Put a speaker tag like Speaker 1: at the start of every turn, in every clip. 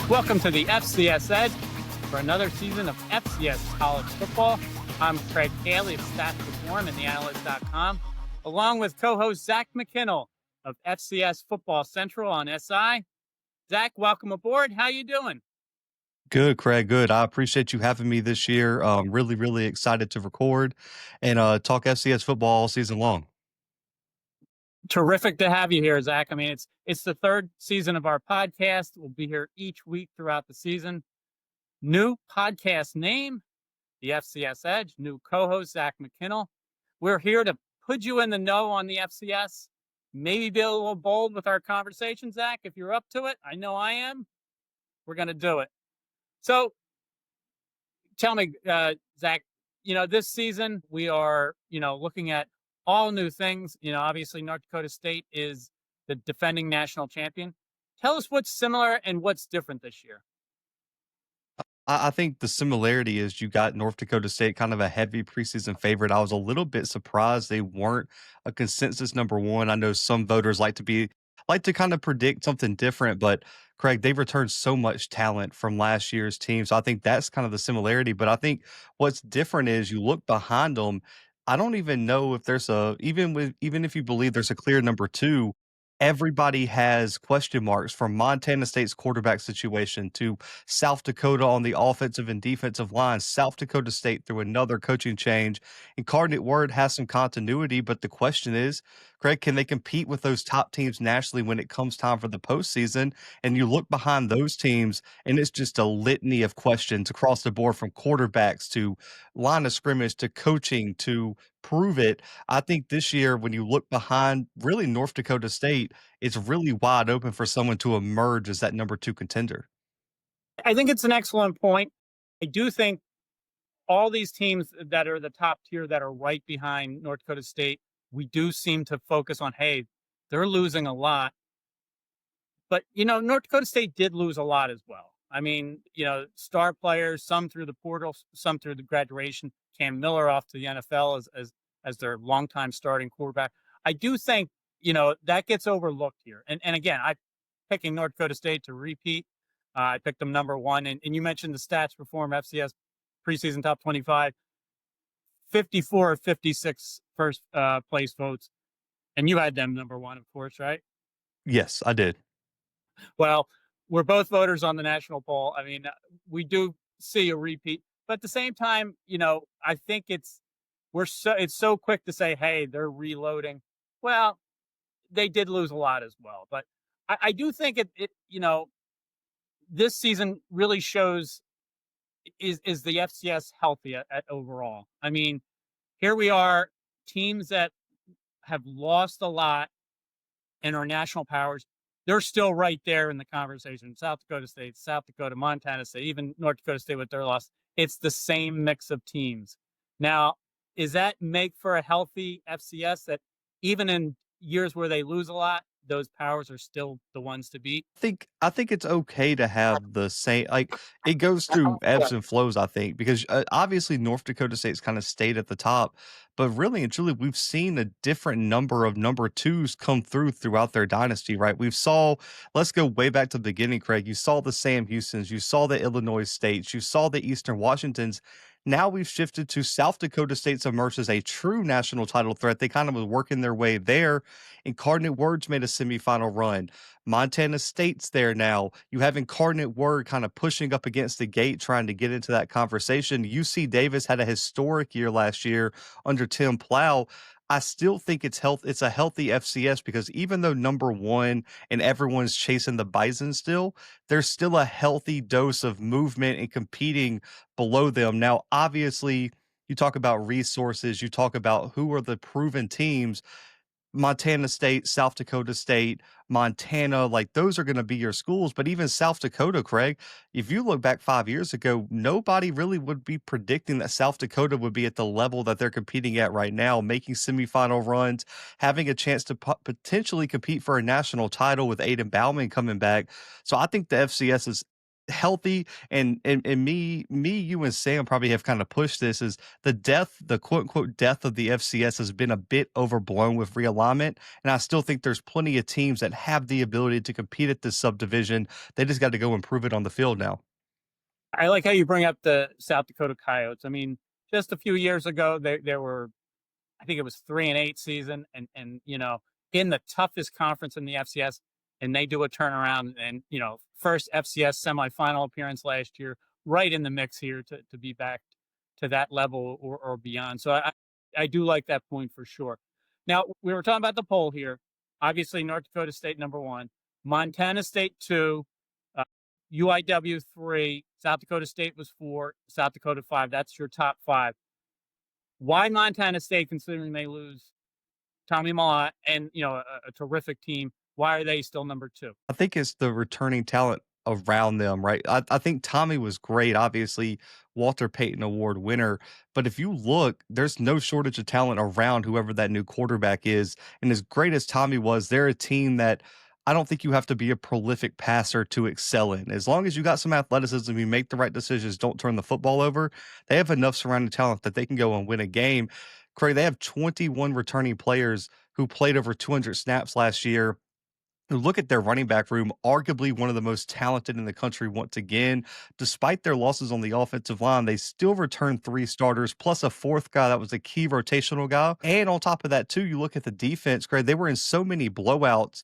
Speaker 1: Welcome to the FCS Edge for another season of FCS college football. I'm Craig Haley of Stats Reform and theanalyst.com, along with co-host Zach McKinnell of FCS Football Central on SI. Zach, welcome aboard. How you doing?
Speaker 2: Good, Craig. Good. I appreciate you having me this year. Really excited to record and talk FCS football all season long.
Speaker 1: Terrific to have you here, Zach. I mean, it's the third season of our podcast. We'll be here each week throughout the season. New podcast name, the FCS Edge. New co-host, Zach McKinnell. We're here to put you in the know on the FCS. Maybe be a little bold with our conversation, Zach. If you're up to it, I know I am. We're going to do it. So tell me, Zach, this season we are, looking at all new things. Obviously North Dakota State is the defending national champion. Tell us what's similar and what's different this year.
Speaker 2: I think the similarity is you got North Dakota State kind of a heavy preseason favorite. I was a little bit surprised they weren't a consensus number one. I know some voters like to kind of predict something different, but Craig, they've returned so much talent from last year's team. So I think that's kind of the similarity. But I think what's different is you look behind them. I don't even know if there's even if you believe there's a clear number two, everybody has question marks from Montana State's quarterback situation to South Dakota on the offensive and defensive line. South Dakota State through another coaching change. Incarnate Word has some continuity, but the question is, Craig, can they compete with those top teams nationally when it comes time for the postseason? And you look behind those teams, and it's just a litany of questions across the board from quarterbacks to line of scrimmage to coaching to prove it. I think this year, when you look behind really North Dakota State, it's really wide open for someone to emerge as that number two contender.
Speaker 1: I think it's an excellent point. I do think all these teams that are the top tier that are right behind North Dakota State, we do seem to focus on, hey, they're losing a lot. But, North Dakota State did lose a lot as well. I mean, star players, some through the portal, some through the graduation. Cam Miller off to the NFL as their longtime starting quarterback. I do think, that gets overlooked here. And again, I'm picking North Dakota State to repeat. I picked them number one. And you mentioned the Stats Reform FCS preseason top 25. 54 or 56 first place votes. And you had them number one, of course, right?
Speaker 2: Yes, I did.
Speaker 1: Well, we're both voters on the national poll. I mean, we do see a repeat, but at the same time, I think it's so quick to say, hey, they're reloading. Well, they did lose a lot as well, but I do think it this season really shows is the FCS healthy at overall. I mean, here we are, teams that have lost a lot and are national powers. They're still right there in the conversation. South Dakota State, South Dakota, Montana State, even North Dakota State with their loss. It's the same mix of teams. Now, is that make for a healthy FCS that even in years where they lose a lot, those powers are still the ones to beat?
Speaker 2: I think it's okay to have the same, like it goes through ebbs and flows, I think, because obviously North Dakota State's kind of stayed at the top, but really and truly we've seen a different number of number twos come throughout their dynasty, right? Let's go way back to the beginning, Craig. You saw the Sam Houstons, you saw the Illinois States, you saw the Eastern Washingtons. Now we've shifted to South Dakota State's emerged as a true national title threat. They kind of was working their way there. Incarnate Word's made a semifinal run. Montana State's there now. You have Incarnate Word kind of pushing up against the gate, trying to get into that conversation. UC Davis had a historic year last year under Tim Plow. I still think it's a healthy FCS because even though number one and everyone's chasing the Bison still, there's still a healthy dose of movement and competing below them. Now, obviously, you talk about resources, you talk about who are the proven teams. Montana State, South Dakota State, Montana, like those are going to be your schools. But even South Dakota, Craig, if you look back 5 years ago, nobody really would be predicting that South Dakota would be at the level that they're competing at right now, making semifinal runs, having a chance to potentially compete for a national title with Aiden Bauman coming back. So I think the FCS healthy, and you and Sam probably have kind of pushed this, is the quote unquote death of the FCS has been a bit overblown with realignment. And I still think there's plenty of teams that have the ability to compete at this subdivision. They just got to go and prove it on the field now.
Speaker 1: I like how you bring up the South Dakota Coyotes. I mean, just a few years ago, they were, I think it was 3-8 season, and in the toughest conference in the FCS, and they do a turnaround, and first FCS semifinal appearance last year, right in the mix here to be back to that level or beyond. So I do like that point for sure. Now we were talking about the poll here. Obviously, North Dakota State #1, Montana State 2, UIW 3, South Dakota State was 4, South Dakota 5. That's your top 5. Why Montana State, considering they lose Tommy Mallott and a terrific team? Why are they still #2?
Speaker 2: I think it's the returning talent around them, right? I think Tommy was great, obviously, Walter Payton Award winner. But if you look, there's no shortage of talent around whoever that new quarterback is. And as great as Tommy was, they're a team that I don't think you have to be a prolific passer to excel in. As long as you got some athleticism, you make the right decisions, don't turn the football over, they have enough surrounding talent that they can go and win a game. Craig, they have 21 returning players who played over 200 snaps last year. Look at their running back room, arguably one of the most talented in the country once again. Despite their losses on the offensive line, they still returned 3 starters plus a 4th guy that was a key rotational guy. And on top of that, too, you look at the defense, Greg, they were in so many blowouts.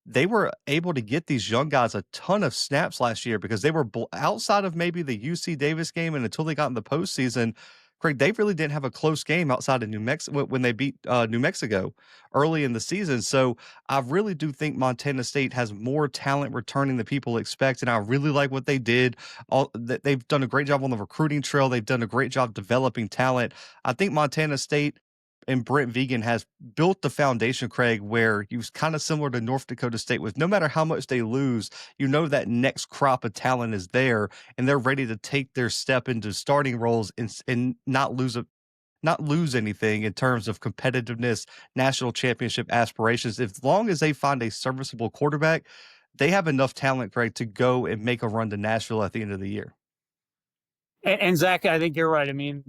Speaker 2: They were able to get these young guys a ton of snaps last year because they were outside of maybe the UC Davis game and until they got in the postseason. Craig, they really didn't have a close game outside of New Mexico when they beat New Mexico early in the season. So I really do think Montana State has more talent returning than people expect, and I really like what they did. They've done a great job on the recruiting trail. They've done a great job developing talent. I think Montana State and Brent Vegan has built the foundation, Craig, where he was kind of similar to North Dakota State with no matter how much they lose, that next crop of talent is there and they're ready to take their step into starting roles and not lose anything in terms of competitiveness, national championship aspirations. As long as they find a serviceable quarterback, they have enough talent, Craig, to go and make a run to Nashville at the end of the year.
Speaker 1: And Zach, I think you're right. I mean,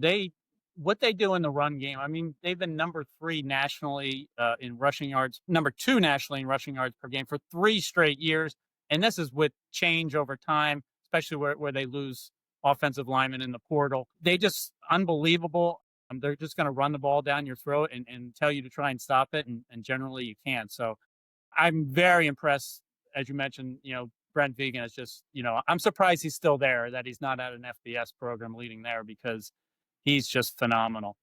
Speaker 1: what they do in the run game. I mean, they've been #3 nationally in rushing yards, #2 nationally in rushing yards per game for 3 straight years. And this is with change over time, especially where they lose offensive linemen in the portal. They just unbelievable. They're just going to run the ball down your throat and tell you to try and stop it. And generally you can. So I'm very impressed. As you mentioned, Brent Vegan is just, I'm surprised he's still there, that he's not at an FBS program leading there because he's just phenomenal.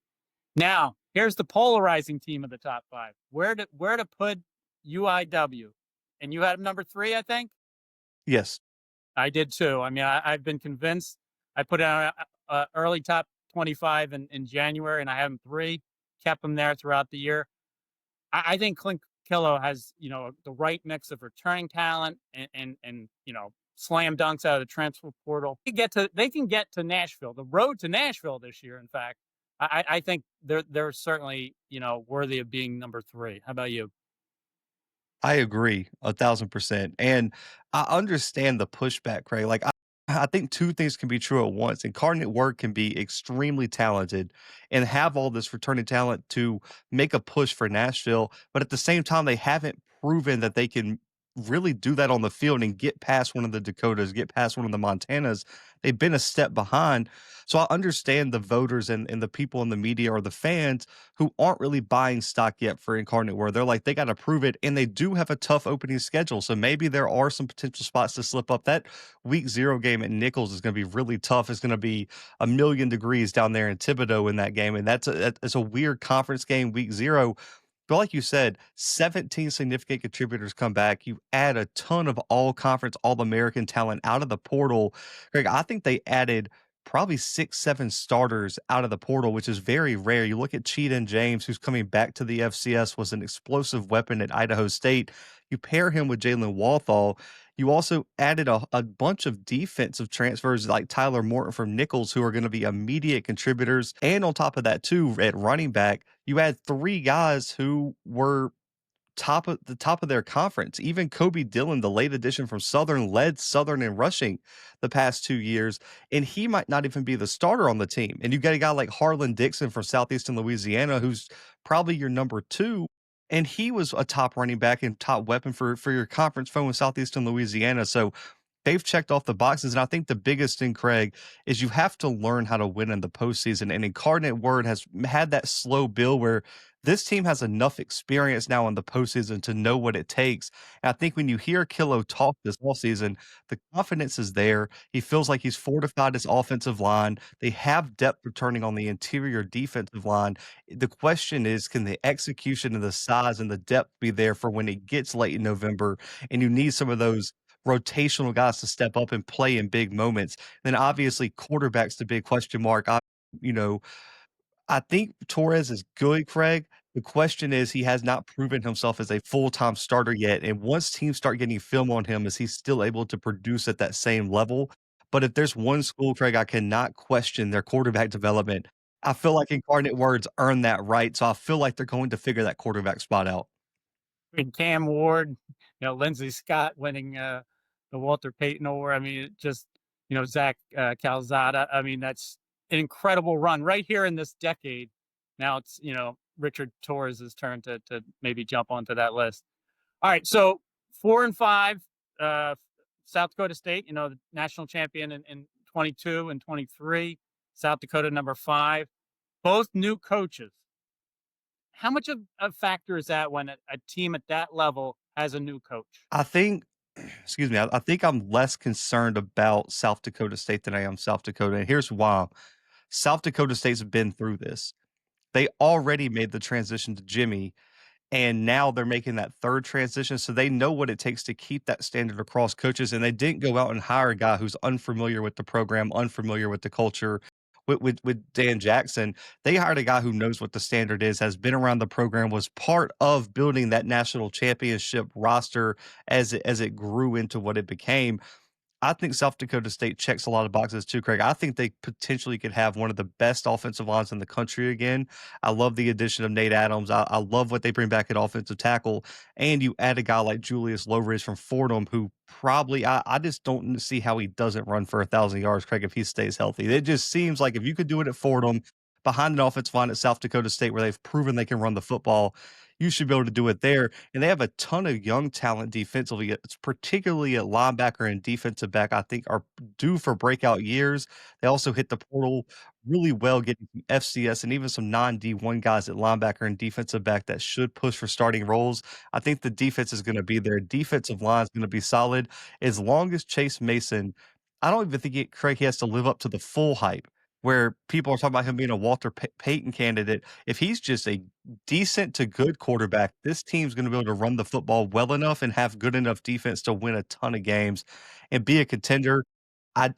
Speaker 1: Now, here's the polarizing team of the top 5. Where to put UIW? And you had him #3, I think?
Speaker 2: Yes.
Speaker 1: I did too. I mean, I've been convinced. I put out early top 25 in January, and I have him 3, kept him there throughout the year. I think Clint Killo has, the right mix of returning talent and slam dunks out of the transfer portal. They can get to Nashville, the road to Nashville this year. In fact, I think they're certainly, worthy of being #3. How about you?
Speaker 2: I agree 1,000%. And I understand the pushback, Craig. Like, I think 2 things can be true at once. Incarnate Word can be extremely talented and have all this returning talent to make a push for Nashville. But at the same time, they haven't proven that they can really do that on the field and get past one of the Dakotas, get past one of the Montanas. They've been a step behind. So I understand the voters and the people in the media or the fans who aren't really buying stock yet for Incarnate Word. They're like, they got to prove it. And they do have a tough opening schedule. So maybe there are some potential spots to slip up. That week 0 game at Nichols is going to be really tough. It's going to be a million degrees down there in Thibodaux in that game. And it's a weird conference game, week 0. But like you said, 17 significant contributors come back. You add a ton of all conference, all American talent out of the portal. Greg, I think they added probably 6, 7 starters out of the portal, which is very rare. You look at Cheaton James, who's coming back to the FCS, was an explosive weapon at Idaho State. You pair him with Jalen Walthall. You also added a bunch of defensive transfers like Tyler Morton from Nichols, who are going to be immediate contributors. And on top of that, too, at running back, you had 3 guys who were top of their conference. Even Kobe Dillon, the late addition from Southern, led Southern in rushing the past 2 years, and he might not even be the starter on the team. And you got a guy like Harlan Dixon from Southeastern Louisiana, who's probably your number 2, and he was a top running back and top weapon for your conference foe in Southeastern Louisiana. So they've checked off the boxes, and I think the biggest thing, Craig, is you have to learn how to win in the postseason. And Incarnate Word has had that slow build where this team has enough experience now in the postseason to know what it takes. And I think when you hear Killo talk this offseason, the confidence is there. He feels like he's fortified his offensive line. They have depth returning on the interior defensive line. The question is, can the execution and the size and the depth be there for when it gets late in November and you need some of those rotational guys to step up and play in big moments? Then obviously quarterback's the big question mark. You know, I think Torres is good, Craig. The question is he has not proven himself as a full-time starter yet, and once teams start getting film on him, is he still able to produce at that same level? But if there's one school, Craig, I cannot question their quarterback development. I feel like Incarnate Words earned that right, so I feel like they're going to figure that quarterback spot out.
Speaker 1: And Cam Ward, Lindsey Scott winning the Walter Payton Award. I mean, it just, Zach Calzada. I mean, that's an incredible run right here in this decade. Now it's, Richard Torres' turn to maybe jump onto that list. All right, so 4 and 5, South Dakota State, the national champion in 22 and 23. South Dakota number 5, both new coaches. How much of a factor is that when a team at that level has a new coach?
Speaker 2: I think excuse me, I think I'm less concerned about South Dakota State than I am South Dakota, and here's why. South Dakota State's been through this. They already made the transition to Jimmy, and now they're making that third transition, so they know what it takes to keep that standard across coaches, and they didn't go out and hire a guy who's unfamiliar with the program, unfamiliar with the culture. With Dan Jackson, they hired a guy who knows what the standard is, has been around the program, was part of building that national championship roster as it grew into what it became. I think South Dakota State checks a lot of boxes too, Craig. I think they potentially could have one of the best offensive lines in the country again. I love the addition of Nate Adams. I love what they bring back at offensive tackle. And you add a guy like Julius Lowridge from Fordham, who probably I just don't see how he doesn't run for 1,000 yards, Craig, if he stays healthy. It just seems like if you could do it at Fordham, behind an offensive line at South Dakota State where they've proven they can run the football, you should be able to do it there. And they have a ton of young talent defensively. It's particularly at linebacker and defensive back, I think are due for breakout years. They also hit the portal really well, getting some FCS and even some non-D1 guys at linebacker and defensive back that should push for starting roles. I think the defense is going to be there. Defensive line is going to be solid. As long as Chase Mason, I don't even think Craig, he has to live up to the full hype where people are talking about him being a Walter Payton candidate. If he's just a decent to good quarterback, this team's going to be able to run the football well enough and have good enough defense to win a ton of games and be a contender.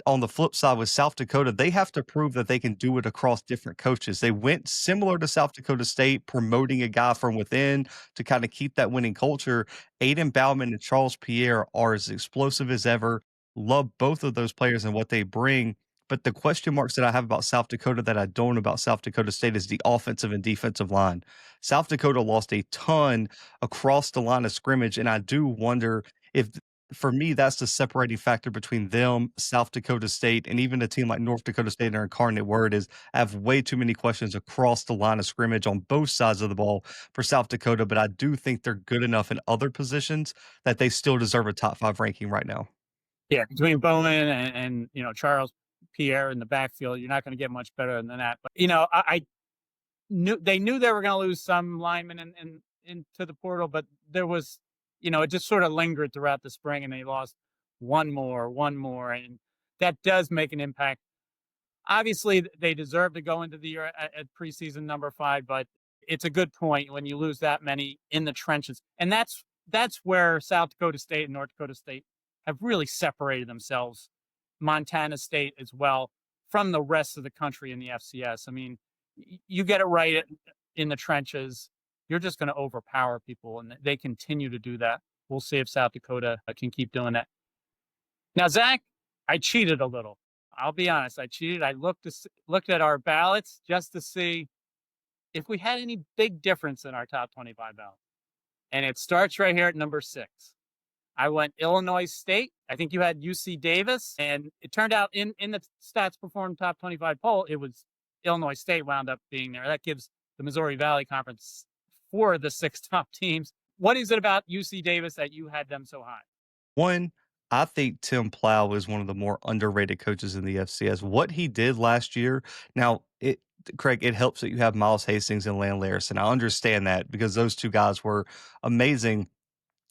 Speaker 2: On the flip side with South Dakota, they have to prove that they can do it across different coaches. They went similar to South Dakota State, promoting a guy from within to kind of keep that winning culture. Aiden Bauman and Charles Pierre are as explosive as ever. Love both of those players and what they bring. But the question marks that I have about South Dakota that I don't about South Dakota State is the offensive and defensive line. South Dakota lost a ton across the line of scrimmage, and I do wonder if, for me, that's the separating factor between them, South Dakota State, and even a team like North Dakota State and their Incarnate Word is I have way too many questions across the line of scrimmage on both sides of the ball for South Dakota, but I do think they're good enough in other positions that they still deserve a top 5 ranking right now.
Speaker 1: Yeah, between Bowman and Charles Pierre in the backfield, you're not going to get much better than that. But I knew they were going to lose some linemen into the portal, but there was, it just sort of lingered throughout the spring, and they lost one more, and that does make an impact. Obviously, they deserve to go into the year at preseason number 5, but it's a good point when you lose that many in the trenches, and that's where South Dakota State and North Dakota State have really separated themselves, Montana State as well, from the rest of the country in the FCS. I mean, you get it right in the trenches, you're just going to overpower people, and they continue to do that. We'll see if South Dakota can keep doing that. Now, Zach, I cheated a little. I'll be honest. I cheated. I looked at our ballots just to see if we had any big difference in our top 25 ballots. and it starts right here at number 6. I went Illinois State. I think you had UC Davis, and it turned out in the stats performed top 25 poll, it was Illinois State wound up being there. That gives the Missouri Valley Conference 4 of the 6 top teams. What is it about UC Davis that you had them so high?
Speaker 2: One, I think Tim Plow is one of the more underrated coaches in the FCS. What he did last year, now it Craig, it helps that you have Miles Hastings and Lan Larison. I understand that because those two guys were amazing.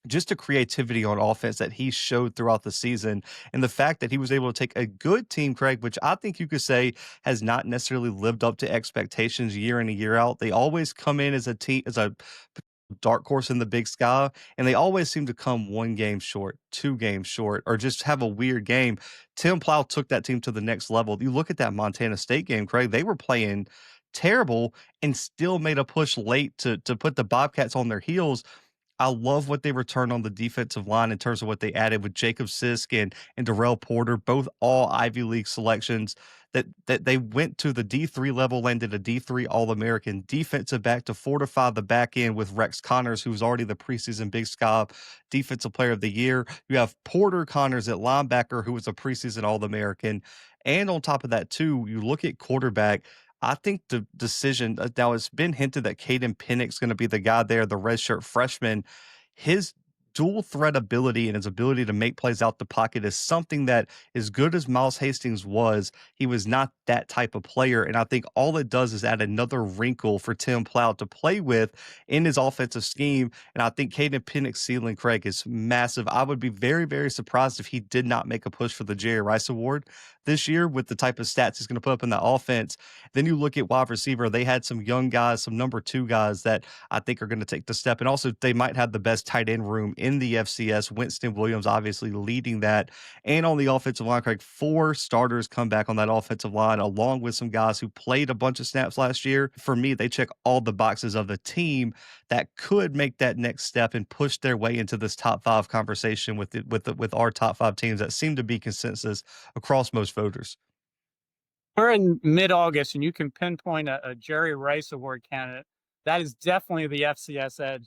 Speaker 2: Just the creativity on offense that he showed throughout the season, and the fact that he was able to take a good team, Craig, which I think you could say has not necessarily lived up to expectations year in and year out. They always come in as a team, as a dark horse in the big sky, and they always seem to come 1 game short, 2 games short, or just have a weird game. Tim Plow took that team to the next level. You look at that Montana State game, Craig, they were playing terrible and still made a push late to put the Bobcats on their heels. I love what they returned on the defensive line in terms of what they added with Jacob Sisk and Darrell Porter, both all Ivy League selections that they went to the D3 level, landed a D3 All-American defensive back to fortify the back end with Rex Connors, who's already the preseason Big Sky Defensive Player of the Year. You have Porter Connors at linebacker, who was a preseason All-American. And on top of that, too, you look at quarterback. I think the decision now it's been hinted that Caden Pennick's going to be the guy there, the redshirt freshman. His dual threat ability and his ability to make plays out the pocket is something that, as good as Miles Hastings was, he was not that type of player. And I think all it does is add another wrinkle for Tim Plow to play with in his offensive scheme. And I think Caden Pennick's ceiling, Craig, is massive. I would be very, very surprised if he did not make a push for the Jerry Rice Award this year with the type of stats he's going to put up in the offense. Then you look at wide receiver, they had some young guys, some number 2 guys that I think are going to take the step. And also, they might have the best tight end room in the FCS. Winston Williams obviously leading that. And on the offensive line, Craig, 4 starters come back on that offensive line, along with some guys who played a bunch of snaps last year. For me, they check all the boxes of the team that could make that next step and push their way into this top 5 conversation with our top 5 teams that seem to be consensus across most voters.
Speaker 1: We're in mid-August, and you can pinpoint a Jerry Rice Award candidate. That is definitely the FCS Edge,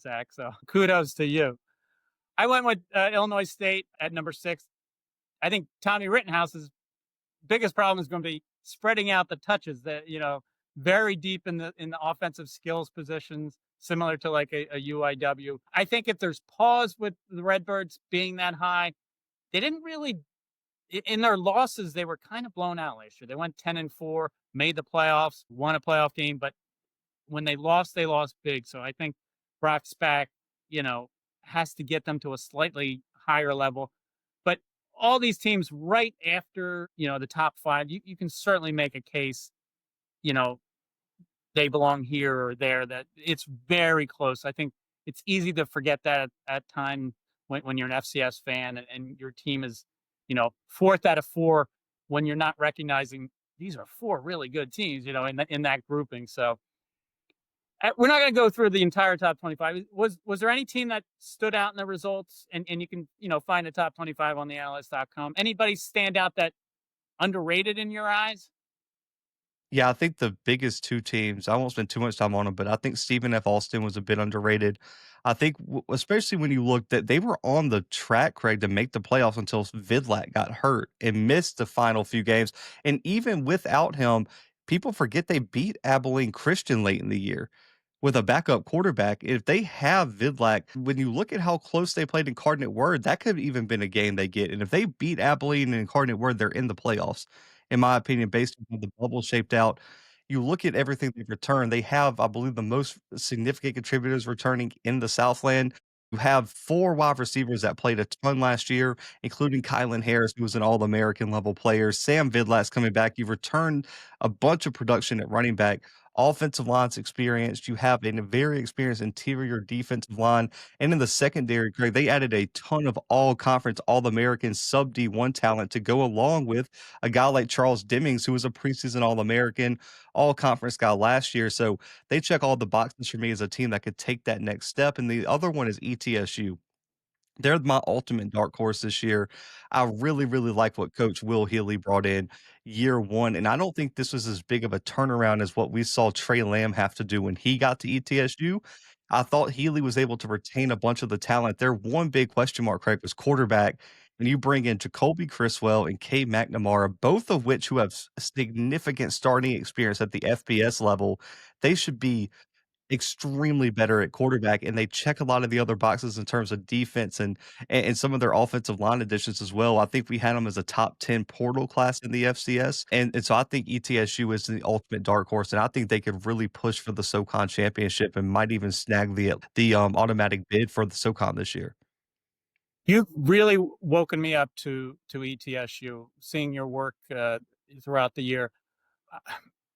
Speaker 1: Zach. So kudos to you. I went with Illinois State at number 6. I think Tommy Rittenhouse's biggest problem is going to be spreading out the touches. That very deep in the offensive skills positions, similar to like a UIW. I think if there's pause with the Redbirds being that high, they didn't really. In their losses, they were kind of blown out last year. They went 10-4, made the playoffs, won a playoff game, but when they lost big. So I think Brock Spack, has to get them to a slightly higher level. But all these teams right after, the top 5, you can certainly make a case, they belong here or there, that it's very close. I think it's easy to forget that at time when you're an FCS fan and your team is, 4th out of 4 when you're not recognizing these are 4 really good teams, in that grouping. So we're not going to go through the entire top 25. Was there any team that stood out in the results? And you can, find the top 25 on the analyst.com. Anybody stand out that underrated in your eyes?
Speaker 2: Yeah, I think the biggest 2 teams, I won't spend too much time on them, but I think Stephen F. Austin was a bit underrated. I think, especially when you look that they were on the track, Craig, to make the playoffs until Vidlak got hurt and missed the final few games. And even without him, people forget they beat Abilene Christian late in the year with a backup quarterback. If they have Vidlak, when you look at how close they played in Incarnate Word, that could have even been a game they get. And if they beat Abilene and Incarnate Word, they're in the playoffs, in my opinion, based on how the bubble shaped out. You look at everything they've returned, they have, I believe, the most significant contributors returning in the Southland. You have 4 wide receivers that played a ton last year, including Kylan Harris, who was an All-American level player. Sam Vidlat's coming back. You've returned a bunch of production at running back. Offensive line's experienced. You have a very experienced interior defensive line. And in the secondary, Greg, they added a ton of all-conference, all-American sub D1 talent to go along with a guy like Charles Demings, who was a preseason All-American, all-conference guy last year. So they check all the boxes for me as a team that could take that next step. And the other one is ETSU. They're my ultimate dark horse this year. I really, really like what Coach Will Healy brought in year 1, and I don't think this was as big of a turnaround as what we saw Trey Lamb have to do when he got to ETSU. I thought Healy was able to retain a bunch of the talent. Their one big question mark, Craig, was quarterback. And you bring in Jacoby Criswell and Cade McNamara, both of which who have significant starting experience at the FBS level. They should be extremely better at quarterback, and they check a lot of the other boxes in terms of defense and some of their offensive line additions as well. I think we had them as a top 10 portal class in the FCS, and so I think ETSU is the ultimate dark horse, and I think they could really push for the SoCon championship and might even snag the automatic bid for the SoCon this year.
Speaker 1: You've really woken me up to ETSU, seeing your work throughout the year.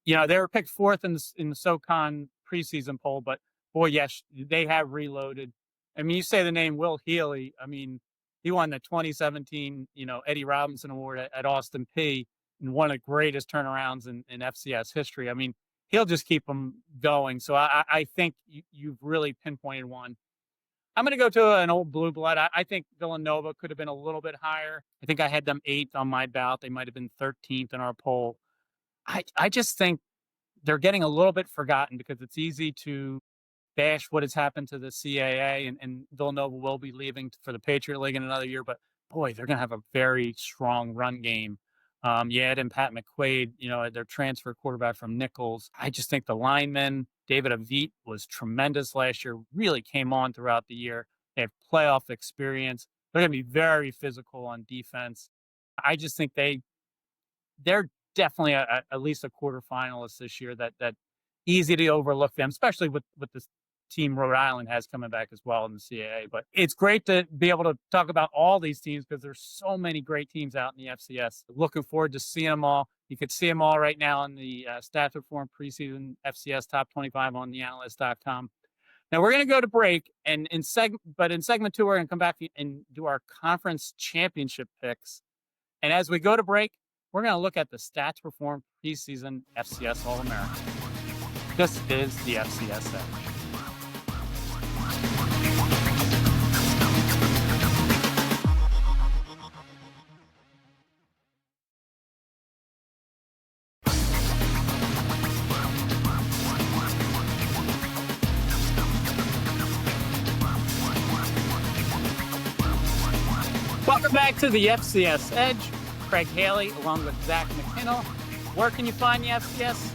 Speaker 1: They were picked fourth in the SoCon preseason poll, but boy, yes, they have reloaded. I mean, you say the name Will Healy. I mean, he won the 2017, Eddie Robinson Award at Austin Peay and one of the greatest turnarounds in FCS history. I mean, he'll just keep them going. So I think you've really pinpointed one. I'm going to go to an old blue blood. I think Villanova could have been a little bit higher. I think I had them 8th on my ballot. They might have been 13th in our poll. I just think they're getting a little bit forgotten because it's easy to bash what has happened to the CAA, and Villanova will be leaving for the Patriot League in another year. But boy, they're going to have a very strong run game. And Pat McQuaid, their transfer quarterback from Nichols. I just think the linemen, David Avit was tremendous last year, really came on throughout the year. They have playoff experience. They're going to be very physical on defense. I just think they're definitely at least a quarterfinalist this year. That easy to overlook them, especially with this team Rhode Island has coming back as well in the CAA. But it's great to be able to talk about all these teams because there's so many great teams out in the FCS. Looking forward to seeing them all. You could see them all right now in the Stats Reform preseason FCS Top 25 on theanalyst.com. Now we're going to go to break, and in segment 2 we're going to come back and do our conference championship picks. And as we go to break, we're going to look at the Stats Reform preseason FCS All-American. This is the FCS Edge. Welcome back to the FCS Edge. Craig Haley along with Zach McKinnell. Where can you find the FCS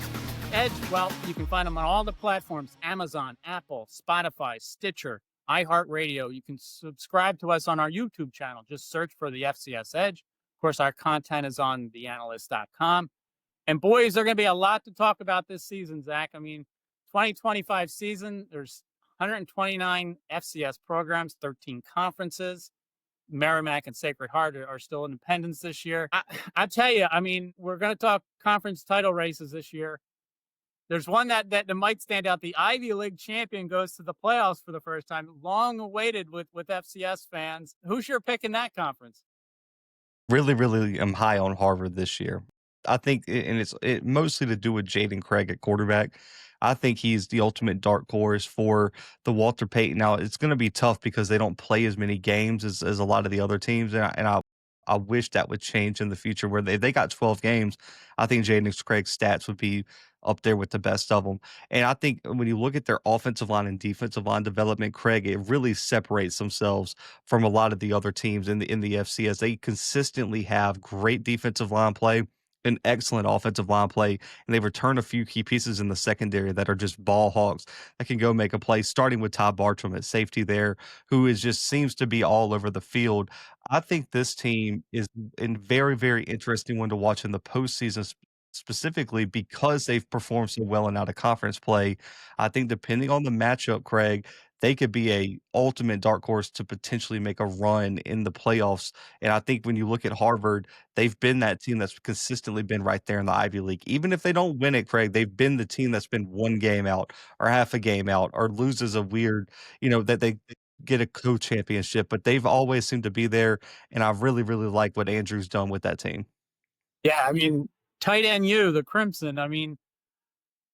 Speaker 1: Edge? Well, you can find them on all the platforms: Amazon, Apple, Spotify, Stitcher, iHeartRadio. You can subscribe to us on our YouTube channel. Just search for the FCS Edge. Of course, our content is on theanalyst.com. And boys, there's going to be a lot to talk about this season, Zach. I mean, 2025 season, there's 129 FCS programs, 13 conferences. Merrimack and Sacred Heart are still independents this year. I tell you, I mean, we're going to talk conference title races this year. There's one that might stand out. The Ivy League champion goes to the playoffs for the first time, long awaited with FCS fans. Who's your pick in that conference?
Speaker 2: Really, really am high on Harvard this year. I think, and it's mostly to do with Jaden Craig at quarterback. I think he's the ultimate dark horse for the Walter Payton. Now, it's going to be tough because they don't play as many games as a lot of the other teams, and I wish that would change in the future where they got 12 games. I think Jaden Craig's stats would be up there with the best of them. And I think when you look at their offensive line and defensive line development, Craig, it really separates themselves from a lot of the other teams in the FCS. They consistently have great defensive line play, an excellent offensive line play, and they've returned a few key pieces in the secondary that are just ball hawks that can go make a play, starting with Ty Bartram at safety there, who is just seems to be all over the field. I think this team is a very, very interesting one to watch in the postseason, specifically because they've performed so well in out of conference play. I think depending on the matchup, Craig, they could be a ultimate dark horse to potentially make a run in the playoffs. And I think when you look at Harvard, they've been that team that's consistently been right there in the Ivy League. Even if they don't win it, Craig, they've been the team that's been one game out or half a game out or loses a weird, that they get a co-championship, but they've always seemed to be there. And I really, really like what Andrew's done with that team.
Speaker 1: Yeah, I mean, tight end the Crimson, I mean,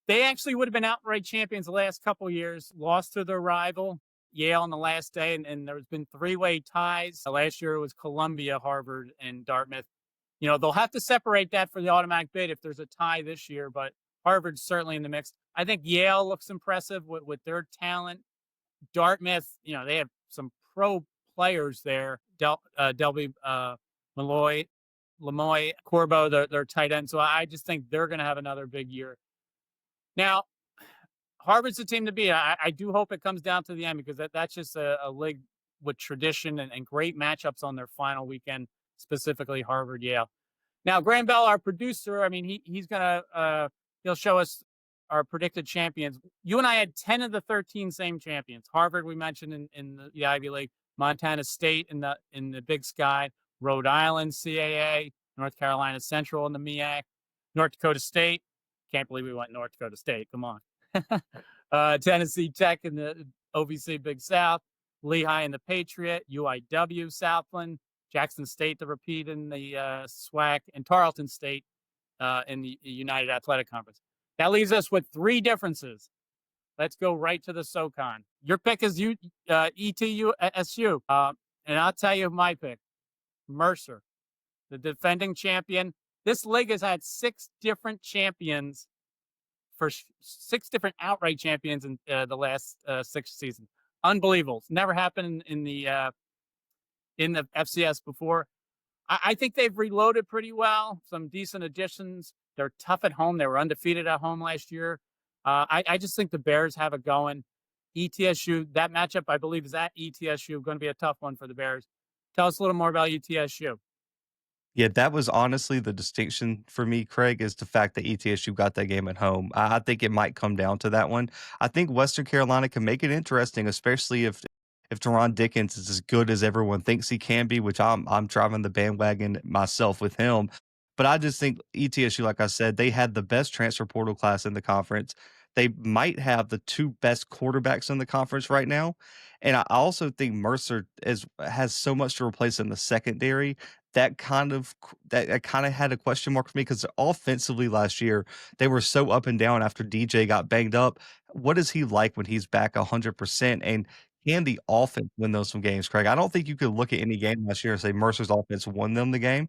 Speaker 1: they actually would have been outright champions the last couple of years, lost to their rival, Yale, on the last day, and there's been three-way ties. Last year it was Columbia, Harvard, and Dartmouth. They'll have to separate that for the automatic bid if there's a tie this year, but Harvard's certainly in the mix. I think Yale looks impressive with their talent. Dartmouth, they have some pro players there. Delby Malloy, Lemoy, Corbo, their tight end. So I just think they're going to have another big year. Now, Harvard's the team to beat. I do hope it comes down to the end because that's just a league with tradition and great matchups on their final weekend, specifically Harvard Yale. Now, Graham Bell, our producer, I mean, he's gonna he'll show us our predicted champions. You and I had 10 of the 13 same champions. Harvard, we mentioned in the Ivy League, Montana State in the Big Sky, Rhode Island CAA, North Carolina Central in the MEAC, North Dakota State. Can't believe we went North Dakota State. Come on. Tennessee Tech in the OVC Big South, Lehigh in the Patriot, UIW Southland, Jackson State to repeat in the SWAC, and Tarleton State in the United Athletic Conference. That leaves us with 3 differences. Let's go right to the SoCon. Your pick is ETSU, and I'll tell you my pick, Mercer, the defending champion. This league has had 6 different champions for 6 different outright champions in the last 6 seasons. Unbelievable. It's never happened in the FCS before. I think they've reloaded pretty well. Some decent additions. They're tough at home. They were undefeated at home last year. I just think the Bears have it going. ETSU, that matchup, I believe, is at ETSU. Going to be a tough one for the Bears. Tell us a little more about ETSU.
Speaker 2: Yeah, that was honestly the distinction for me, Craig, is the fact that ETSU got that game at home. I think it might come down to that one. I think Western Carolina can make it interesting, especially if Teron Dickens is as good as everyone thinks he can be, which I'm driving the bandwagon myself with him. But I just think ETSU, like I said, they had the best transfer portal class in the conference. They might have the 2 best quarterbacks in the conference right now. And I also think Mercer has so much to replace in the secondary that kind of had a question mark for me because offensively last year they were so up and down after DJ got banged up. What is he like when he's back 100%? And can the offense win those some games, Craig? I don't think you could look at any game last year and say Mercer's offense won them the game.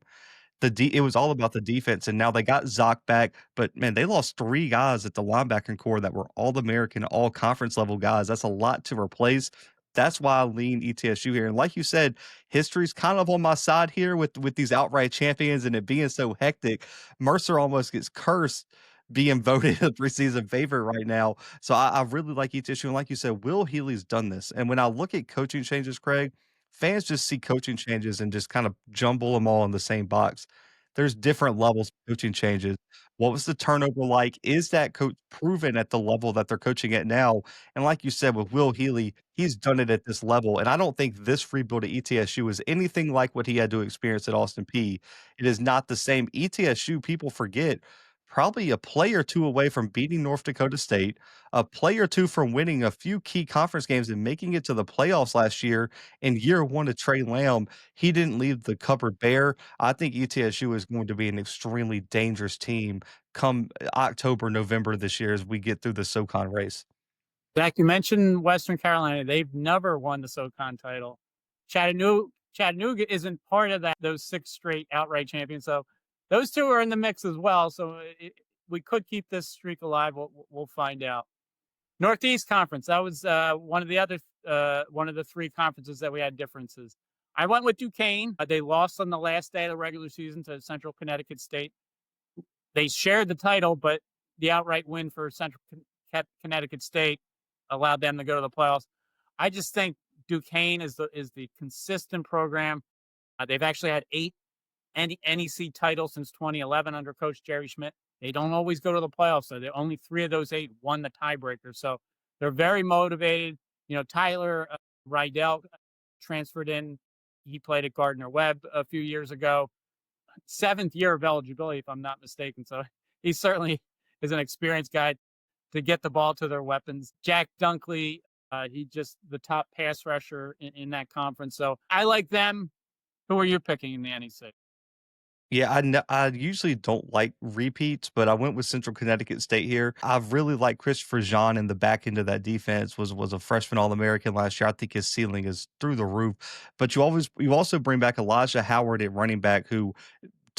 Speaker 2: It was all about the defense, and now they got Zoc back, but man, they lost 3 guys at the linebacking core that were All-American, all-conference level guys. That's a lot to replace. That's why I lean ETSU here, and like you said, history's kind of on my side here with these outright champions and it being so hectic. Mercer almost gets cursed being voted a preseason favorite right now, so I really like ETSU, and like you said, Will Healy's done this, and when I look at coaching changes, Craig, fans just see coaching changes and just kind of jumble them all in the same box. There's different levels of coaching changes. What was the turnover like? Is that coach proven at the level that they're coaching at now? And like you said, with Will Healy, he's done it at this level. And I don't think this rebuild at ETSU is anything like what he had to experience at Austin Peay. It is not the same. ETSU, people forget, probably a play or 2 away from beating North Dakota State, a play or 2 from winning a few key conference games and making it to the playoffs last year. In year 1 to Trey Lamb, he didn't leave the cupboard bare. I think ETSU is going to be an extremely dangerous team come October, November this year as we get through the SoCon race.
Speaker 1: Zach, you mentioned Western Carolina. They've never won the SoCon title. Chattanooga isn't part of those 6 straight outright champions. So those 2 are in the mix as well. So we could keep this streak alive. We'll find out. Northeast Conference. That was one of the 3 conferences that we had differences. I went with Duquesne. They lost on the last day of the regular season to Central Connecticut State. They shared the title, but the outright win for Central Connecticut State allowed them to go to the playoffs. I just think Duquesne is the consistent program. They've actually had 8 NEC titles since 2011 under Coach Jerry Schmidt. They don't always go to the playoffs, so only 3 of those 8 won the tiebreaker. So they're very motivated. Tyler Rydell transferred in. He played at Gardner Webb a few years ago. 7th year of eligibility, if I'm not mistaken. So he certainly is an experienced guy to get the ball to their weapons. Jack Dunkley, he just the top pass rusher in that conference. So I like them. Who are you picking in the NEC?
Speaker 2: Yeah, I usually don't like repeats, but I went with Central Connecticut State here. I really like Christopher Jean in the back end of that defense. Was a freshman All-American last year. I think his ceiling is through the roof. But you also bring back Elijah Howard at running back, who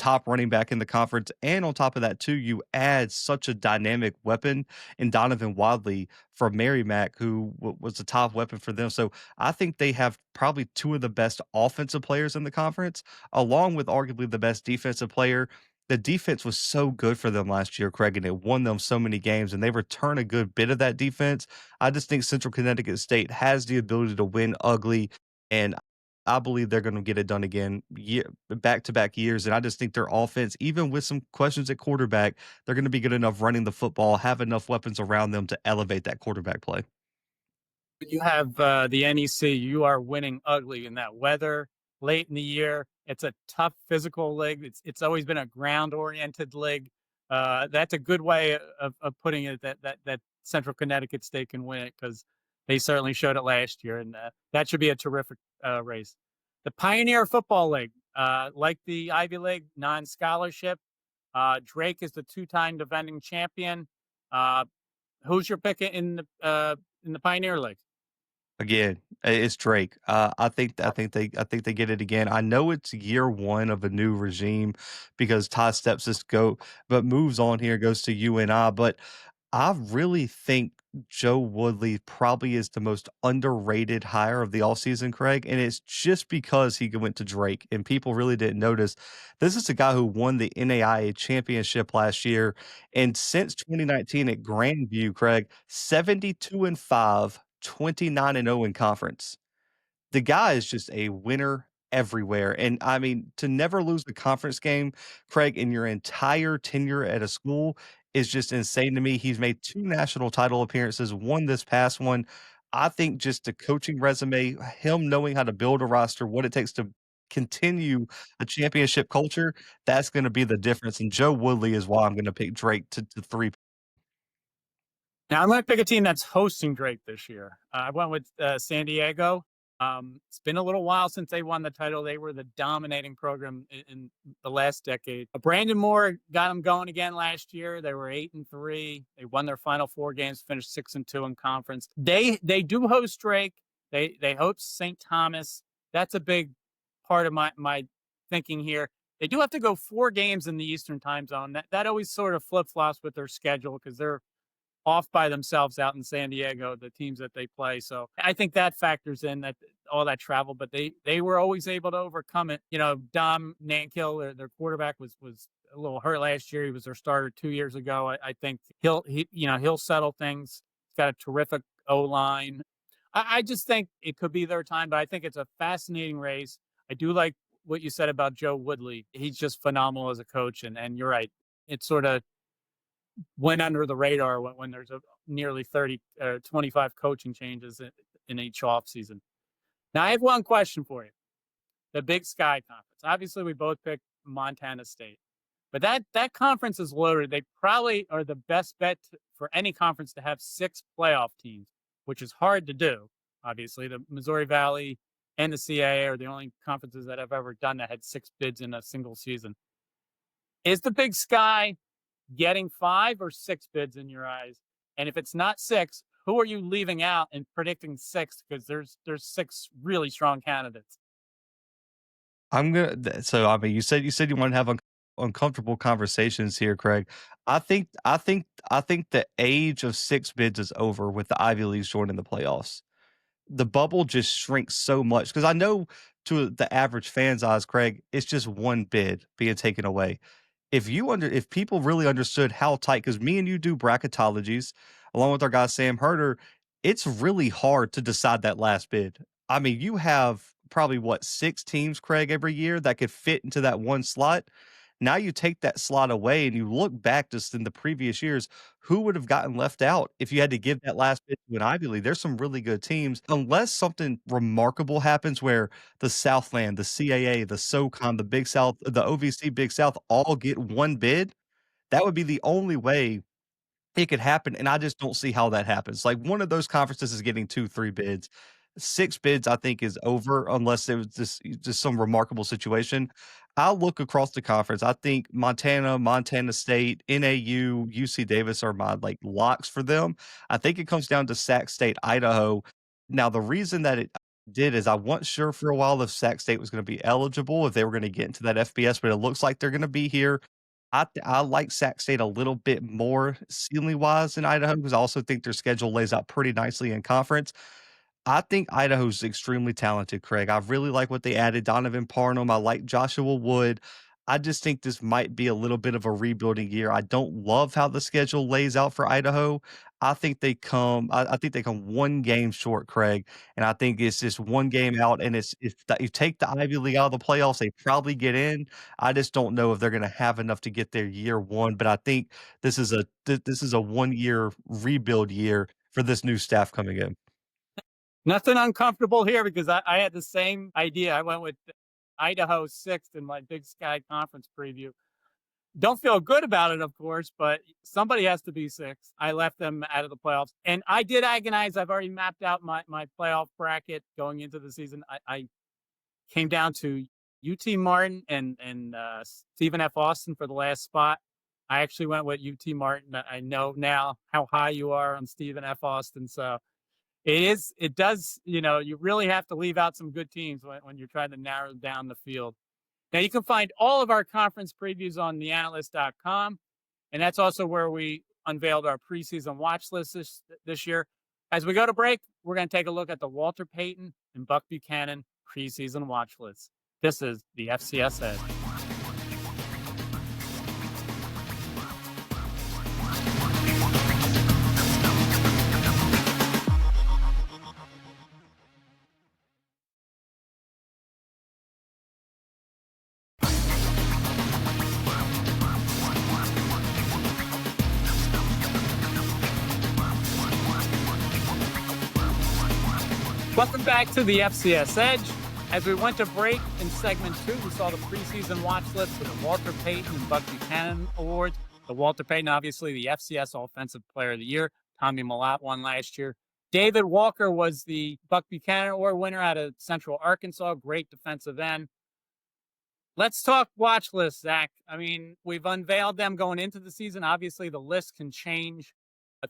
Speaker 2: top running back in the conference, and on top of that too, you add such a dynamic weapon in Donovan Wadley from Merrimack, who was a top weapon for them. So I think they have probably two of the best offensive players in the conference, along with arguably the best defensive player. The defense was so good for them last year, Craig, and it won them so many games, and they return a good bit of that defense. I just think Central Connecticut State has the ability to win ugly, and I believe they're going to get it done again, back to back years. And I just think their offense, even with some questions at quarterback, they're going to be good enough running the football, have enough weapons around them to elevate that quarterback play.
Speaker 1: You have the NEC. You are winning ugly in that weather late in the year. It's a tough physical league. It's always been a ground oriented league. That's a good way of putting it. That Central Connecticut State can win it because they certainly showed it last year, and that should be a terrific race. The Pioneer Football League, like the Ivy League, non-scholarship. Drake is the two-time defending champion. Who's your pick in the Pioneer League?
Speaker 2: Again, it's Drake. I think they get it again. I know it's year one of a new regime because Ty Steps this go, but moves on here, goes to UNI. But I really think Joe Woodley probably is the most underrated hire of the offseason, Craig. And it's just because he went to Drake and people really didn't notice. This is a guy who won the NAIA championship last year. And since 2019 at Grandview, Craig, 72-5, 29-0 in conference. The guy is just a winner everywhere, and I mean, to never lose the conference game, Craig, in your entire tenure at a school is just insane to me. He's made 2 national title appearances, won this past one. I think just the coaching resume, him knowing how to build a roster, what it takes to continue a championship culture, that's gonna be the difference, and Joe Woodley is why I'm gonna pick Drake to 3.
Speaker 1: Now I'm going to pick a team that's hosting Drake this year. I went with San Diego. It's been a little while since they won the title. They were the dominating program in the last decade. Brandon Moore got them going again last year. They were 8-3. They won their final 4 games, finished 6-2 in conference. They do host Drake. They host St. Thomas. That's a big part of my thinking here. They do have to go 4 games in the Eastern time zone. That always sort of flip flops with their schedule because they're off by themselves out in San Diego, the teams that they play. So I think that factors in that all that travel, but they were always able to overcome it. You know, Dom Nankill, their quarterback was a little hurt last year. He was their starter 2 years ago. I think he'll settle things. He's got a terrific O-line. I just think it could be their time, but I think it's a fascinating race. I do like what you said about Joe Woodley. He's just phenomenal as a coach, and you're right. It sort of went under the radar when there's a nearly 25 coaching changes in each offseason. Now, I have one question for you. The Big Sky Conference. Obviously, we both picked Montana State. But that conference is loaded. They probably are the best bet for any conference to have 6 playoff teams, which is hard to do. Obviously, the Missouri Valley and the CAA are the only conferences that have ever done that had 6 bids in a single season. Is the Big Sky getting 5 or 6 bids in your eyes? And if it's not 6, who are you leaving out and predicting 6? Because there's 6 really strong candidates.
Speaker 2: I'm gonna. So I mean, you said you want to have uncomfortable conversations here, Craig. I think the age of 6 bids is over with the Ivy Leagues joining the playoffs. The bubble just shrinks so much because I know to the average fan's eyes, Craig, it's just one bid being taken away. If people really understood how tight, because me and you do bracketologies along with our guy Sam Herder, it's really hard to decide that last bid. I mean, you have probably what 6 teams, Craig, every year that could fit into that one slot. Now you take that slot away and you look back just in the previous years, who would have gotten left out if you had to give that last bid to an Ivy League? There's some really good teams, unless something remarkable happens where the Southland, the CAA, the SoCon, the Big South, the OVC Big South all get one bid. That would be the only way it could happen, and I just don't see how that happens. Like, one of those conferences is getting 2, 3 bids. 6 bids, I think, is over unless it was just some remarkable situation. I'll look across the conference. I think Montana, Montana State, NAU, UC Davis are my, like, locks for them. I think it comes down to Sac State, Idaho. Now, the reason that did is I wasn't sure for a while if Sac State was gonna be eligible, if they were gonna get into that FBS, but it looks like they're gonna be here. I like Sac State a little bit more ceiling-wise than Idaho because I also think their schedule lays out pretty nicely in conference. I think Idaho's extremely talented, Craig. I really like what they added, Donovan Parnham. I like Joshua Wood. I just think this might be a little bit of a rebuilding year. I don't love how the schedule lays out for Idaho. I think they come one game short, Craig, and I think it's just one game out, and it's if you take the Ivy League out of the playoffs, they probably get in. I just don't know if they're gonna have enough to get there year one, but I think this is a one-year rebuild year for this new staff coming in.
Speaker 1: Nothing uncomfortable here because I had the same idea. I went with Idaho sixth in my Big Sky Conference preview. Don't feel good about it, of course, but somebody has to be sixth. I left them out of the playoffs, and I did agonize. I've already mapped out my playoff bracket going into the season. I came down to UT Martin and Stephen F. Austin for the last spot. I actually went with UT Martin. I know now how high you are on Stephen F. Austin, so it does, you really have to leave out some good teams when you're trying to narrow down the field. Now, you can find all of our conference previews on theanalyst.com, and that's also where we unveiled our preseason watch list this year. As we go to break, we're going to take a look at the Walter Payton and Buck Buchanan preseason watch list. This is the FCS Edge. Welcome back to the FCS Edge. As we went to break in segment 2, we saw the preseason watch list for the Walter Payton and Buck Buchanan awards. The Walter Payton, obviously, the FCS Offensive Player of the Year. Tommy Mellott won last year. David Walker was the Buck Buchanan Award winner out of Central Arkansas. Great defensive end. Let's talk watch lists, Zach. I mean, we've unveiled them going into the season. Obviously, the list can change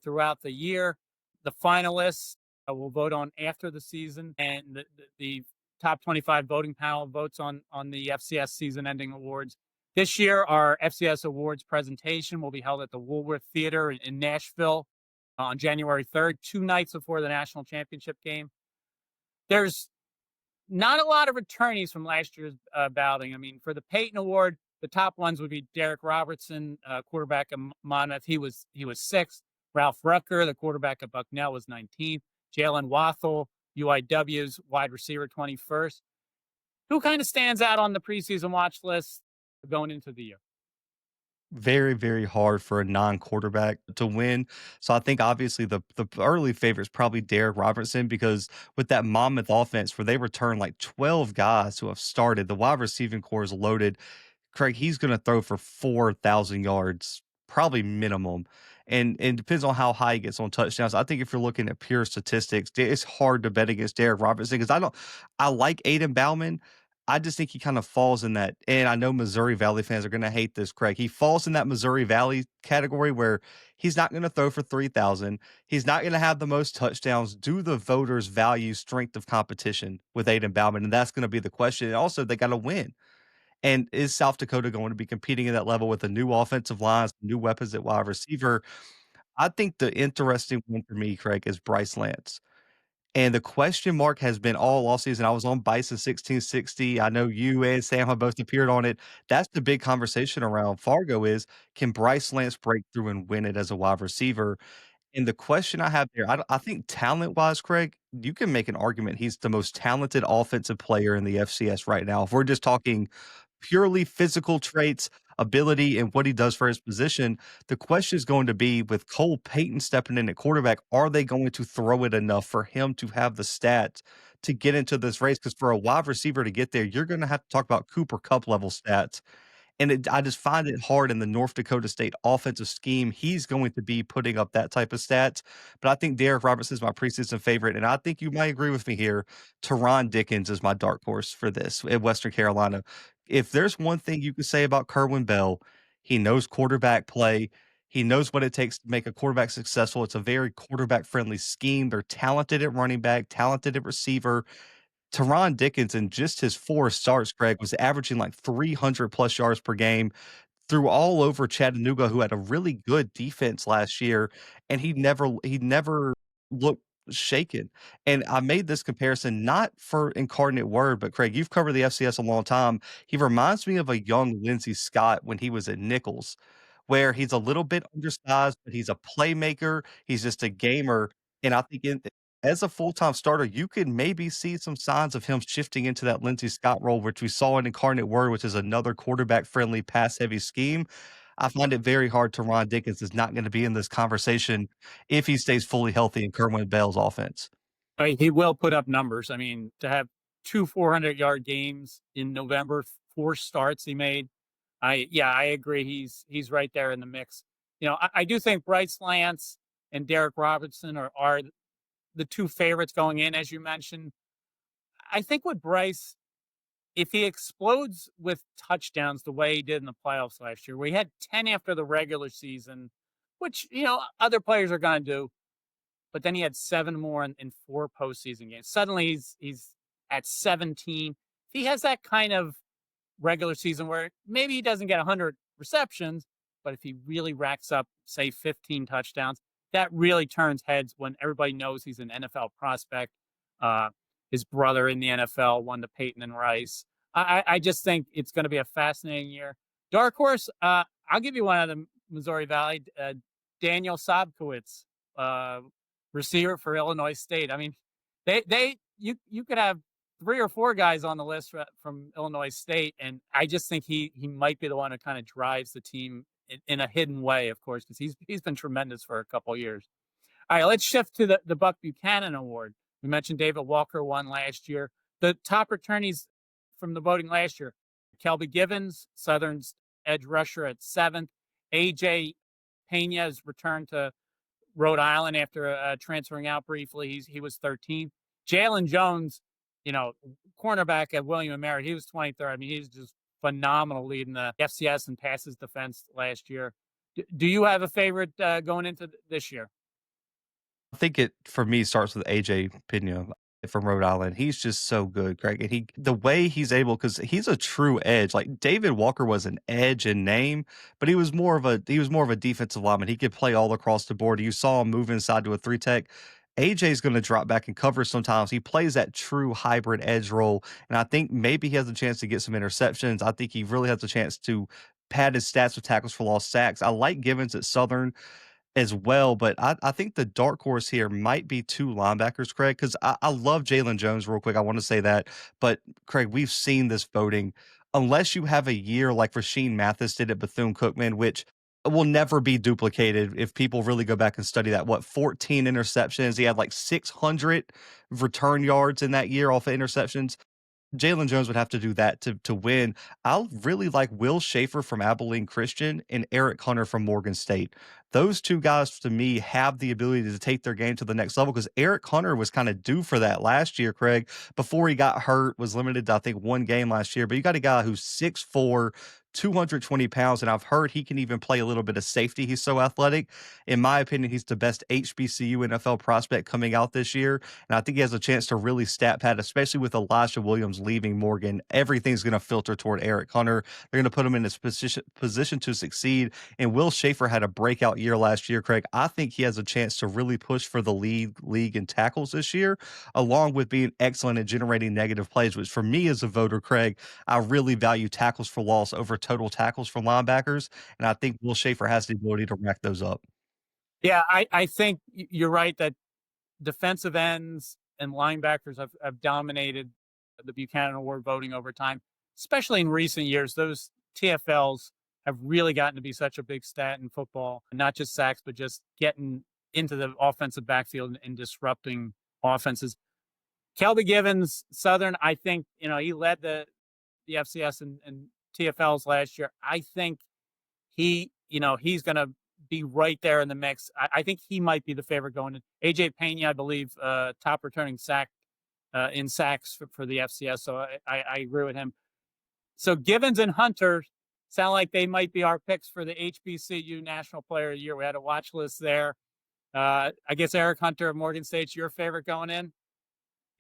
Speaker 1: throughout the year. The finalists will vote on after the season, and the top 25 voting panel votes on the FCS season-ending awards. This year, our FCS awards presentation will be held at the Woolworth Theater in Nashville on January 3rd, 2 nights before the national championship game. There's not a lot of returnees from last year's balloting. I mean, for the Payton Award, the top ones would be Derek Robertson, quarterback of Monmouth. He was 6th. Ralph Rucker, the quarterback of Bucknell, was 19th. Jalen Wathel, UIW's wide receiver, 21st. Who kind of stands out on the preseason watch list going into the year?
Speaker 2: Very, very hard for a non-quarterback to win. So I think obviously the early favorite is probably Derek Robertson because with that Monmouth offense where they return like 12 guys who have started, the wide receiving core is loaded. Craig, he's going to throw for 4,000 yards, probably minimum. And it depends on how high he gets on touchdowns. I think if you're looking at pure statistics, it's hard to bet against Derek Robertson because I like Aiden Bauman. I just think he kind of falls in that. And I know Missouri Valley fans are going to hate this, Craig. He falls in that Missouri Valley category where he's not going to throw for 3,000. He's not going to have the most touchdowns. Do the voters value strength of competition with Aiden Bauman? And that's going to be the question. And also, they got to win. And is South Dakota going to be competing at that level with a new offensive line, new weapons at wide receiver? I think the interesting one for me, Craig, is Bryce Lance. And the question mark has been all offseason. I was on Bison 1660. I know you and Sam have both appeared on it. That's the big conversation around Fargo is, can Bryce Lance break through and win it as a wide receiver? And the question I have there, I think talent-wise, Craig, you can make an argument he's the most talented offensive player in the FCS right now. If we're just talking purely physical traits, ability, and what he does for his position, the question is going to be with Cole Payton stepping in at quarterback, are they going to throw it enough for him to have the stats to get into this race? Because for a wide receiver to get there, you're going to have to talk about Cooper Kupp level stats. And I just find it hard in the North Dakota State offensive scheme. He's going to be putting up that type of stats. But I think Derek Robertson is my preseason favorite. And I think you might agree with me here. Teron Dickens is my dark horse for this at Western Carolina. If there's one thing you can say about Kerwin Bell, he knows quarterback play. He knows what it takes to make a quarterback successful. It's a very quarterback friendly scheme. They're talented at running back, talented at receiver. Teron Dickens in just his 4 starts, Greg, was averaging like 300 plus yards per game, threw all over Chattanooga, who had a really good defense last year, and he never looked shaken. And I made this comparison not for Incarnate Word, but Craig, you've covered the FCS a long time. He reminds me of a young Lindsey Scott when he was at Nichols, where he's a little bit undersized, but he's a playmaker. He's just a gamer. And I think as a full-time starter, you could maybe see some signs of him shifting into that Lindsey Scott role, which we saw in Incarnate Word, which is another quarterback-friendly, pass-heavy scheme. I find it very hard Ron Dickens is not gonna be in this conversation if he stays fully healthy in Kerwin Bell's offense.
Speaker 1: He will put up numbers. I mean, to have 2 400-yard games in November, 4 starts he made. I agree. He's right there in the mix. I do think Bryce Lance and Derek Robertson are the 2 favorites going in, as you mentioned. I think with Bryce, if he explodes with touchdowns the way he did in the playoffs last year, where he had 10 after the regular season, which, other players are going to do, but then he had 7 more in 4 postseason games. Suddenly he's at 17. If he has that kind of regular season where maybe he doesn't get 100 receptions, but if he really racks up, say, 15 touchdowns, that really turns heads when everybody knows he's an NFL prospect. His brother in the NFL won the Payton and Rice. I just think it's going to be a fascinating year. Dark horse, I'll give you one out of the Missouri Valley. Daniel Sobkowitz, receiver for Illinois State. I mean, you could have 3 or 4 guys on the list from Illinois State, and I just think he might be the one who kind of drives the team in a hidden way, of course, because he's been tremendous for a couple years. All right, let's shift to the Buck Buchanan Award. We mentioned David Walker won last year. The top returnees from the voting last year: Kelby Givens, Southern's edge rusher at 7th. AJ Pena's returned to Rhode Island after transferring out briefly. He was 13th. Jalen Jones, cornerback at William & Mary, he was 23rd. I mean, he's just phenomenal leading the FCS and passes defense last year. Do you have a favorite going into this year?
Speaker 2: I think it for me starts with AJ Pena from Rhode Island. He's just so good, Greg. And the way he's able, because he's a true edge. Like David Walker was an edge in name, but he was more of a defensive lineman. He could play all across the board. You saw him move inside to a 3 tech. AJ is going to drop back and cover sometimes. He plays that true hybrid edge role, and I think maybe he has a chance to get some interceptions. I think he really has a chance to pad his stats with tackles for lost sacks. I like Givens at Southern as well, but I think the dark horse here might be 2 linebackers, Craig, because I love Jalen Jones real quick. I want to say that. But, Craig, we've seen this voting. Unless you have a year like Rasheem Mathis did at Bethune-Cookman, which will never be duplicated if people really go back and study that. 14 interceptions. He had like 600 return yards in that year off of interceptions. Jalen Jones would have to do that to win. I really like Will Schaefer from Abilene Christian and Eric Hunter from Morgan State. Those 2 guys, to me, have the ability to take their game to the next level because Eric Hunter was kind of due for that last year, Craig, before he got hurt, was limited to, I think, 1 game last year. But you got a guy who's 6'4", 220 pounds, and I've heard he can even play a little bit of safety. He's so athletic. In my opinion, he's the best HBCU NFL prospect coming out this year, and I think he has a chance to really stat pad, especially with Elijah Williams leaving Morgan. Everything's going to filter toward Eric Hunter. They're going to put him in his position to succeed, and Will Schaefer had a breakout year last year, Craig. I think he has a chance to really push for the league in tackles this year, along with being excellent at generating negative plays, which for me as a voter, Craig, I really value tackles for loss over total tackles for linebackers, and I think Will Schaefer has the ability to rack those up.
Speaker 1: Yeah, I think you're right that defensive ends and linebackers have dominated the Buchanan Award voting over time, especially in recent years. Those TFLs have really gotten to be such a big stat in football, not just sacks, but just getting into the offensive backfield and disrupting offenses. Kelby Givens, Southern, I think, he led the FCS and TFLs last year. I think he's going to be right there in the mix. I think he might be the favorite going in. AJ Pena, I believe, top returning sack in sacks for the FCS. So I agree with him. So Givens and Hunter sound like they might be our picks for the HBCU National Player of the Year. We had a watch list there. I guess Eric Hunter of Morgan State's your favorite going in?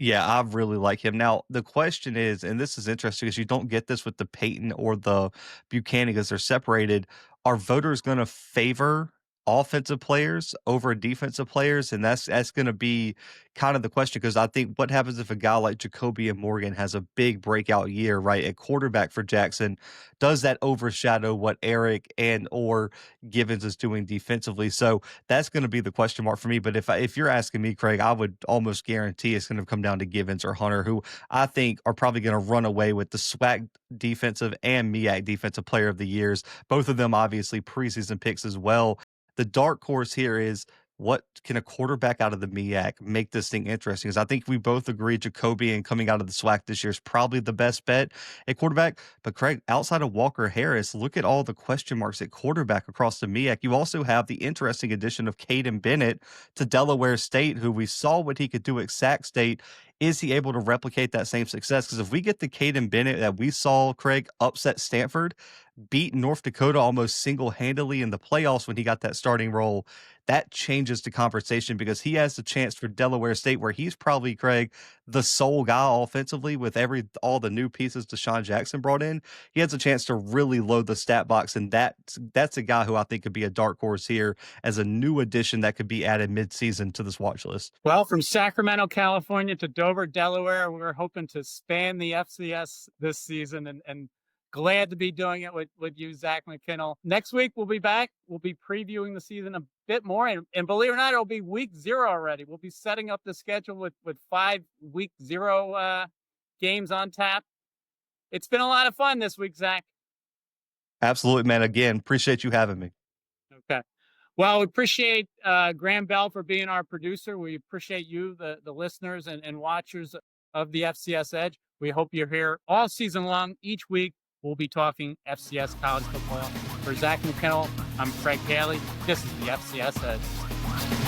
Speaker 2: Yeah, I really like him. Now, the question is, and this is interesting because you don't get this with the Payton or the Buchanan because they're separated. Are voters going to favor offensive players over defensive players? And that's going to be kind of the question because I think what happens if a guy like Jacoby and Morgan has a big breakout year, right, at quarterback for Jackson? Does that overshadow what Eric and or Givens is doing defensively? So that's going to be the question mark for me. But if you're asking me, Craig, I would almost guarantee it's going to come down to Givens or Hunter, who I think are probably going to run away with the SWAC defensive and MEAC defensive player of the years. Both of them obviously preseason picks as well. The dark horse here is what can a quarterback out of the MEAC make this thing interesting? Because I think we both agree Jacoby and coming out of the SWAC this year is probably the best bet at quarterback. But Craig, outside of Walker Harris, look at all the question marks at quarterback across the MEAC. You also have the interesting addition of Caden Bennett to Delaware State, who we saw what he could do at Sac State. Is he able to replicate that same success? Because if we get the Caden Bennett that we saw, Craig, upset Stanford, beat North Dakota almost single-handedly in the playoffs when he got that starting role, that changes the conversation because he has the chance for Delaware State where he's probably, Craig, the sole guy offensively with all the new pieces Deshaun Jackson brought in. He has a chance to really load the stat box, and that's a guy who I think could be a dark horse here as a new addition that could be added midseason to this watch list.
Speaker 1: Well, from Sacramento, California to Dover, Delaware, we're hoping to span the FCS this season and glad to be doing it with you, Zach McKinnell. Next week, we'll be back. We'll be previewing the season a bit more. And believe it or not, it'll be week 0 already. We'll be setting up the schedule with 5 week 0 games on tap. It's been a lot of fun this week, Zach.
Speaker 2: Absolutely, man. Again, appreciate you having me.
Speaker 1: Okay. Well, we appreciate Graham Bell for being our producer. We appreciate you, the listeners and watchers of the FCS Edge. We hope you're here all season long. Each week, we'll be talking FCS college football. For Zach McKinnell, I'm Craig Haley. This is the FCS Edge.